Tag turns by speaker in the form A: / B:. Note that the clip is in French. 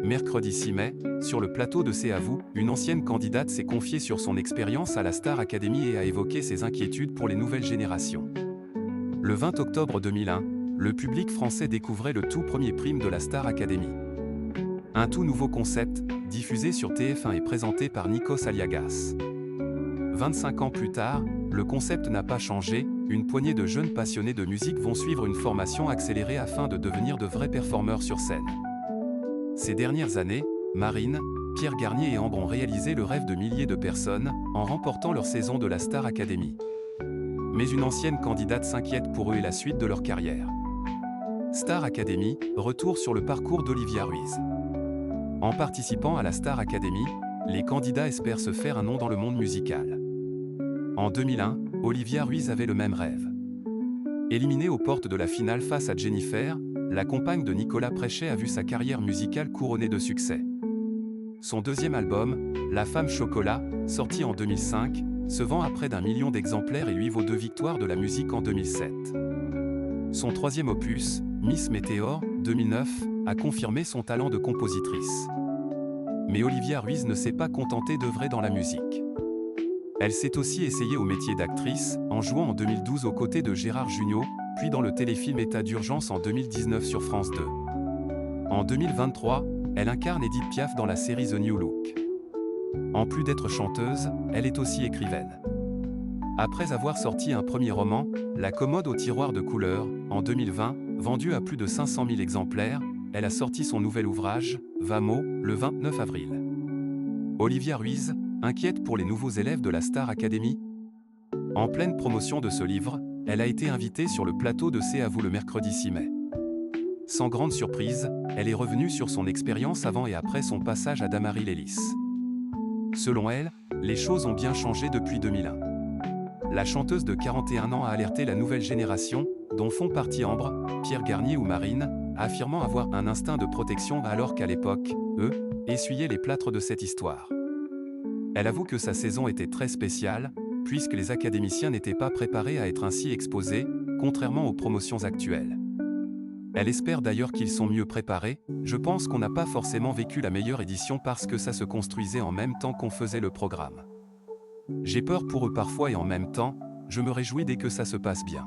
A: Mercredi 6 mai, sur le plateau de C'est à vous, une ancienne candidate s'est confiée sur son expérience à la Star Academy et a évoqué ses inquiétudes pour les nouvelles générations. Le 20 octobre 2001, le public français découvrait le tout premier prime de la Star Academy. Un tout nouveau concept, diffusé sur TF1 et présenté par Nikos Aliagas. 25 ans plus tard, le concept n'a pas changé, une poignée de jeunes passionnés de musique vont suivre une formation accélérée afin de devenir de vrais performeurs sur scène. Ces dernières années, Marine, Pierre Garnier et Ambre ont réalisé le rêve de milliers de personnes, en remportant leur saison de la Star Academy. Mais une ancienne candidate s'inquiète pour eux et la suite de leur carrière. Star Academy, retour sur le parcours d'Olivia Ruiz. En participant à la Star Academy, les candidats espèrent se faire un nom dans le monde musical. En 2001, Olivia Ruiz avait le même rêve. Éliminée aux portes de la finale face à Jennifer, la compagne de Nicolas Préchet a vu sa carrière musicale couronnée de succès. Son deuxième album, La Femme Chocolat, sorti en 2005, se vend à près d'1 million d'exemplaires et lui vaut 2 victoires de la musique en 2007. Son troisième opus, Miss Météor, 2009, a confirmé son talent de compositrice. Mais Olivia Ruiz ne s'est pas contentée d'œuvrer dans la musique. Elle s'est aussi essayée au métier d'actrice, en jouant en 2012 aux côtés de Gérard Jugnot, puis dans le téléfilm État d'urgence en 2019 sur France 2. En 2023, elle incarne Edith Piaf dans la série The New Look. En plus d'être chanteuse, elle est aussi écrivaine. Après avoir sorti un premier roman, La commode au tiroir de couleurs, en 2020, vendu à plus de 500 000 exemplaires, elle a sorti son nouvel ouvrage, Vamo, le 29 avril. Olivia Ruiz, inquiète pour les nouveaux élèves de la Star Academy. En pleine promotion de ce livre, elle a été invitée sur le plateau de C'est à vous le mercredi 6 mai. Sans grande surprise, elle est revenue sur son expérience avant et après son passage à Damary Lélis. Selon elle, les choses ont bien changé depuis 2001. La chanteuse de 41 ans a alerté la nouvelle génération, dont font partie Ambre, Pierre Garnier ou Marine, affirmant avoir un instinct de protection alors qu'à l'époque, eux, essuyaient les plâtres de cette histoire. Elle avoue que sa saison était très spéciale, puisque les académiciens n'étaient pas préparés à être ainsi exposés, contrairement aux promotions actuelles. Elle espère d'ailleurs qu'ils sont mieux préparés. Je pense qu'on n'a pas forcément vécu la meilleure édition parce que ça se construisait en même temps qu'on faisait le programme. J'ai peur pour eux parfois et en même temps, je me réjouis dès que ça se passe bien.